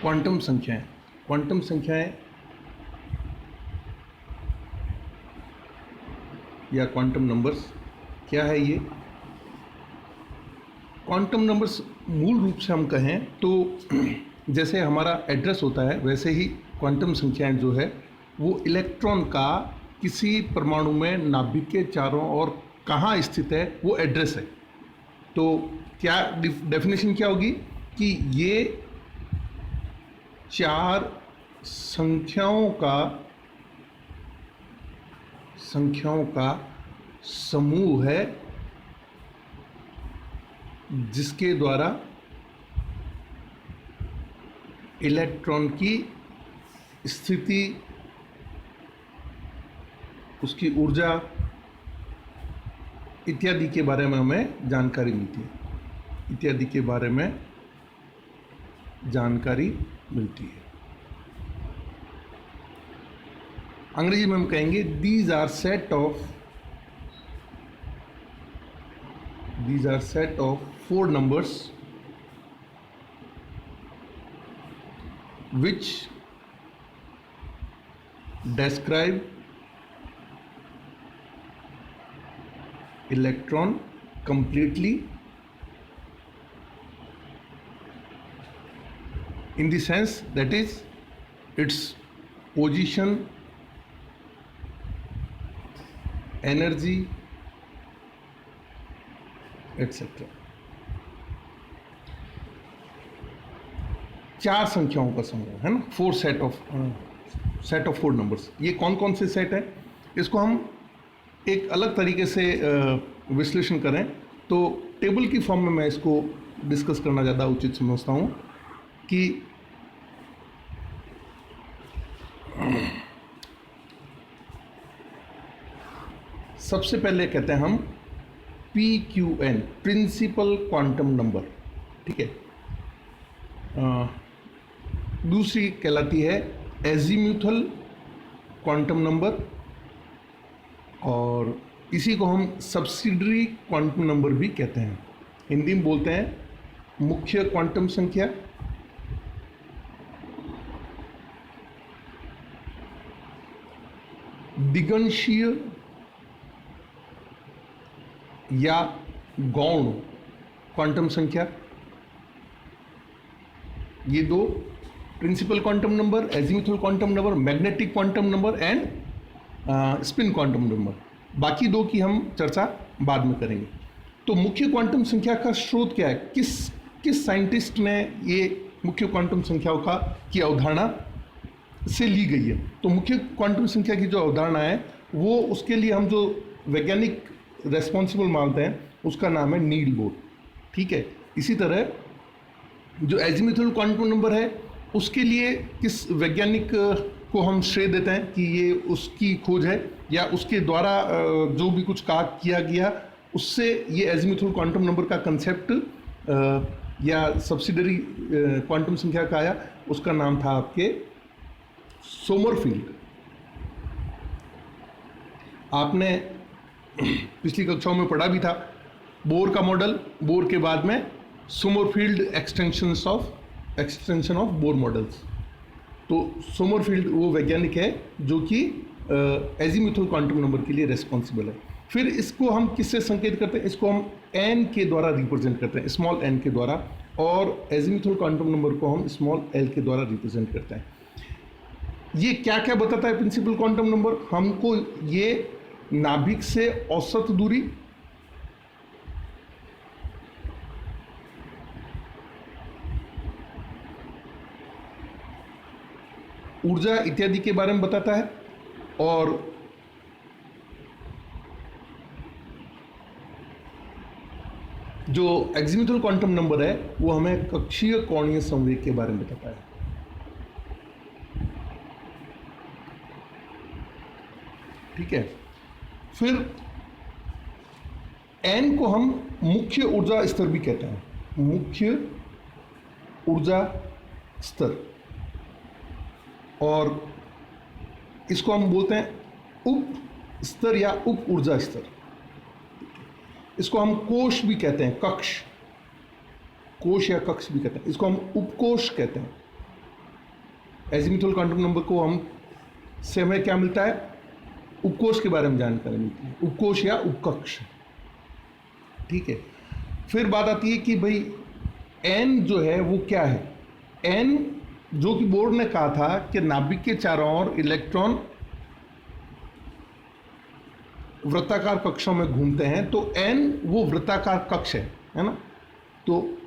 Quantum संख्याएं। Quantum संख्याएं या क्वांटम नंबर्स क्या है ये? क्वांटम नंबर्स मूल रूप से हम कहें तो जैसे हमारा एड्रेस होता है वैसे ही क्वांटम संख्याएं जो है वो इलेक्ट्रॉन का किसी परमाणु में नाभिक के चारों ओर कहाँ स्थित है वो एड्रेस है। तो क्या डेफिनेशन क्या होगी कि ये चार संख्याओं का समूह है जिसके द्वारा इलेक्ट्रॉन की स्थिति, उसकी ऊर्जा इत्यादि के बारे में हमें जानकारी मिलती है, इत्यादि के बारे में जानकारी मिलती है। अंग्रेजी में हम कहेंगे these are set of 4 numbers which describe electron completely in the sense that is its position, energy, etc. 4 संख्याओं का समूह है ना, 4 सेट ऑफ 4 नंबर्स। ये कौन कौन से सेट है, इसको हम एक अलग तरीके से विश्लेषण करें तो टेबल की फॉर्म में मैं इसको डिस्कस करना ज़्यादा उचित समझता हूँ कि सबसे पहले कहते हैं हम PQN, प्रिंसिपल क्वांटम नंबर, ठीक है। दूसरी कहलाती है एजीम्यूथल क्वांटम नंबर और इसी को हम सब्सिडरी क्वांटम नंबर भी कहते हैं। हिंदी में बोलते हैं मुख्य क्वांटम संख्या, दिगंशीय या गौण क्वांटम संख्या। ये 2 principal quantum number, azimuthal quantum number, magnetic quantum number and spin quantum number. बाकी 2 की हम चर्चा बाद में करेंगे। तो मुख्य क्वांटम संख्या का स्रोत क्या है, किस साइंटिस्ट ने ये मुख्य क्वांटम संख्याओं की अवधारणा से ली गई है। तो मुख्य क्वांटम संख्या की जो अवधारणा है वो, उसके लिए हम जो वैज्ञानिक रेस्पॉन्सिबल मानते हैं उसका नाम है नील बोर, ठीक है। इसी तरह जो एजीम्यूथल क्वांटम नंबर है उसके लिए किस वैज्ञानिक को हम श्रेय देते हैं कि ये उसकी खोज है या उसके द्वारा जो भी कुछ किया गया उससे ये एजीम्यूथल क्वांटम नंबर का कंसेप्ट या सब्सिडरी क्वांटम संख्या का आया, उसका नाम था आपके सोमरफील्ड। आपने पिछली कक्षाओं में पढ़ा भी था बोर का मॉडल, बोर के बाद में Sommerfeld extension of bore models. तो सोमरफील्ड वो वैज्ञानिक है जो कि एजीम्यूथल क्वांटम नंबर के लिए रेस्पॉन्सिबल है। फिर इसको हम किससे संकेत करते हैं, इसको हम एन के द्वारा रिप्रेजेंट करते हैं, स्मॉल एन के द्वारा, और एजीम्यूथल क्वांटम नंबर को हम स्मॉल एल के द्वारा रिप्रेजेंट करते हैं। ये क्या क्या बताता है प्रिंसिपल क्वांटम नंबर, हमको ये नाभिक से औसत दूरी, ऊर्जा इत्यादि के बारे में बताता है, और जो एजीम्यूथल क्वांटम नंबर है वो हमें कक्षीय कोणीय संवेग के बारे में बताता है। ठीक है, फिर एन को हम मुख्य ऊर्जा स्तर भी कहते हैं, मुख्य ऊर्जा स्तर, और इसको हम बोलते हैं उप स्तर या उप ऊर्जा स्तर। इसको हम कोश भी कहते हैं, कक्ष, कोश या कक्ष भी कहते हैं, इसको हम उपकोश कहते हैं। एजीमुथल क्वांटम नंबर को हम से हमें क्या मिलता है, उपकोष के बारे में जानकारी मिलती है, उपकोष या उपकक्ष। ठीक है, फिर बात आती है कि भाई एन जो है वो क्या है। एन जो कि बोर्ड ने कहा था कि नाभिक के चारों ओर इलेक्ट्रॉन वृत्ताकार कक्षों में घूमते हैं, तो एन वो वृत्ताकार कक्ष है ना। तो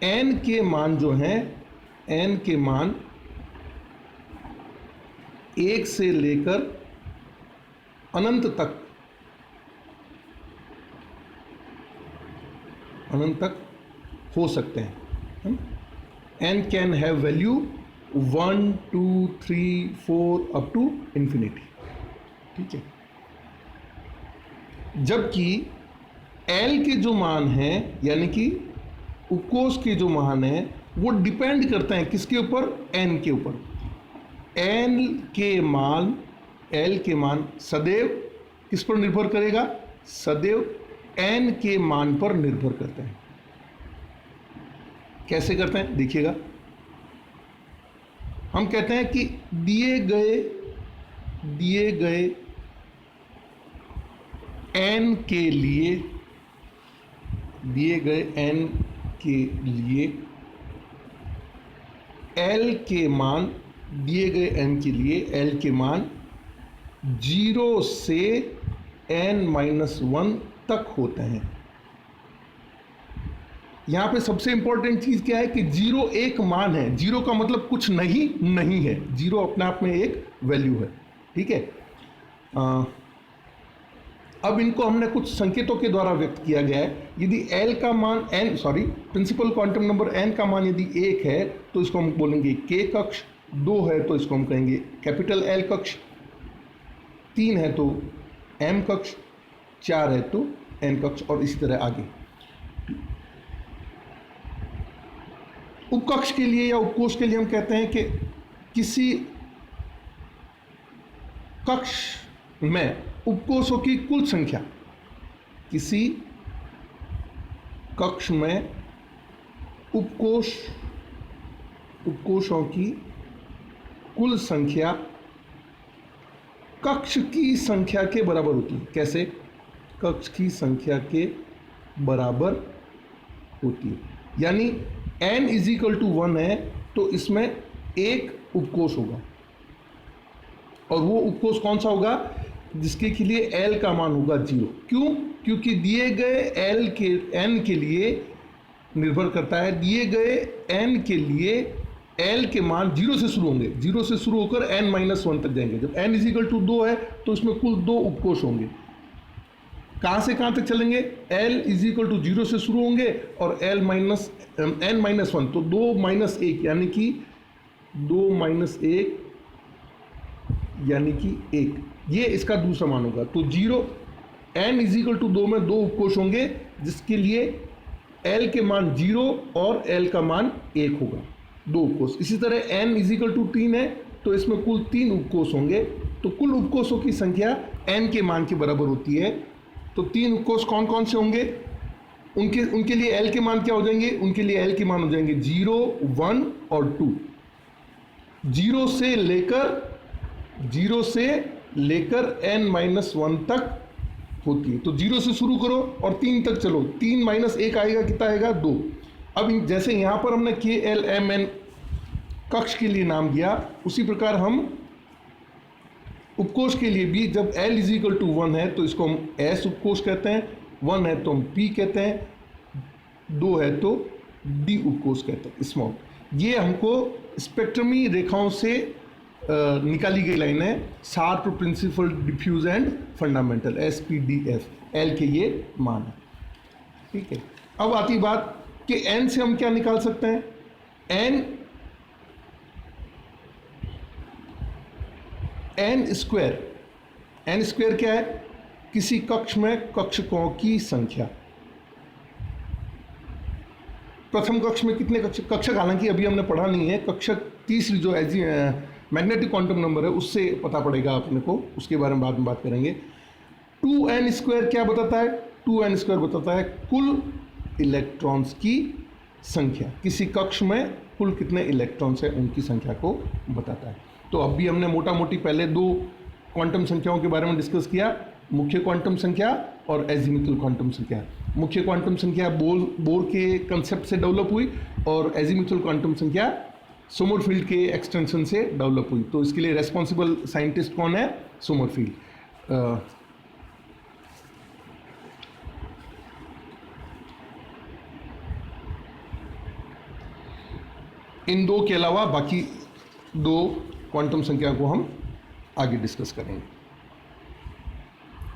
एन के मान जो हैं, एन के मान 1 से लेकर अनंत तक हो सकते हैं। N can have value 1 2 3 4 up to infinity. ठीक है, जबकि एल के जो मान हैं, यानी कि उपकोष के जो मान हैं, वो डिपेंड करते हैं किसके ऊपर, एन के ऊपर। एल के मान सदैव किस पर निर्भर करेगा, सदैव एन के मान पर निर्भर करते हैं। कैसे करते हैं देखिएगा, हम कहते हैं कि दिए गए एन के लिए, एल के मान, दिए गए एन के लिए एल के मान 0 से n-1 तक होते हैं। यहां पे सबसे इंपॉर्टेंट चीज क्या है कि 0 एक मान है, 0 का मतलब कुछ नहीं है, 0 अपने आप में एक वैल्यू है। ठीक है, अब इनको हमने कुछ संकेतों के द्वारा व्यक्त किया गया है। यदि एल का मान प्रिंसिपल क्वांटम नंबर एन का मान यदि 1 है तो इसको हम बोलेंगे के कक्ष, 2 है तो इसको हम कहेंगे कैपिटल एल कक्ष, 3 है तो एम कक्ष, 4 है तो एन कक्ष, और इसी तरह आगे। उपकक्ष के लिए या उपकोष के लिए हम कहते हैं कि किसी कक्ष में उपकोषों की कुल संख्या, किसी कक्ष में उपकोषों की कुल संख्या कक्ष की संख्या के बराबर होती है। कैसे, कक्ष की संख्या के बराबर होती है, यानी n = 1 है तो इसमें एक उपकोष होगा, और वो उपकोष कौन सा होगा, जिसके के लिए l का मान होगा 0। क्यों, क्योंकि दिए गए n के लिए निर्भर करता है, दिए गए n के लिए l के मान 0 से शुरू होंगे, 0 से शुरू होकर n-1 तक जाएंगे। जब n = 2 है तो इसमें कुल 2 उपकोष होंगे। कहाँ से कहाँ तक चलेंगे, l = 0 से शुरू होंगे और n-1, तो 2 - 1 यानी कि 2 - 1 यानी कि 1, ये इसका दूसरा मान होगा। तो 0, n = 2 में 2 उपकोष होंगे, जिसके लिए l के मान 0 और l का मान 1 होगा, 2 उपकोष। इसी तरह n = 3 है तो इसमें कुल 3 उपकोष होंगे, तो कुल उपकोषों की संख्या n के मान के बराबर होती है। तो 3 उपकोष कौन कौन से होंगे, उनके लिए l के मान क्या हो जाएंगे, उनके लिए l के मान हो जाएंगे 0, 1 और 2। 0 से लेकर n-1 तक होती है। तो 0 से शुरू करो और 3 तक चलो, 3 - 1 आएगा, कितना आएगा, 2। अब जैसे यहाँ पर हमने KLMN कक्ष के लिए नाम दिया, उसी प्रकार हम उपकोष के लिए भी, जब l = 1 है तो इसको हम S उपकोष कहते हैं, 1 है तो हम P कहते हैं, 2 है तो D उपकोष कहते हैं, स्मॉल। ये हमको स्पेक्ट्रमी रेखाओं से निकाली गई लाइन है, sharp, principal, diffuse and fundamental, SPDF, L के ये मान है। ठीक है, अब आती बात कि n से हम क्या निकाल सकते हैं, n स्क्वायर क्या है, किसी कक्ष में कक्षकों की संख्या। प्रथम कक्ष में कितने कक्षक, हालांकि अभी हमने पढ़ा नहीं है, कक्षक तीसरी जो मैग्नेटिक क्वांटम नंबर है उससे पता पड़ेगा अपने को, उसके बारे में बाद में बात करेंगे। 2n² क्या बताता है, 2n² बताता है कुल इलेक्ट्रॉन्स की संख्या। किसी कक्ष में कुल कितने इलेक्ट्रॉन्स हैं उनकी संख्या को बताता है। तो अब भी हमने मोटा मोटी पहले दो क्वांटम संख्याओं के बारे में डिस्कस किया, मुख्य क्वांटम संख्या और एजीमुथल क्वांटम संख्या। मुख्य क्वांटम संख्या बोर के कंसेप्ट से डेवलप हुई और एजीमुथल क्वांटम संख्या सोमरफील्ड के एक्सटेंशन से डेवलप हुई। तो इसके लिए रेस्पॉन्सिबल साइंटिस्ट कौन है? सोमरफील्ड। इन दो के अलावा बाकी दो क्वांटम संख्या को हम आगे डिस्कस करेंगे।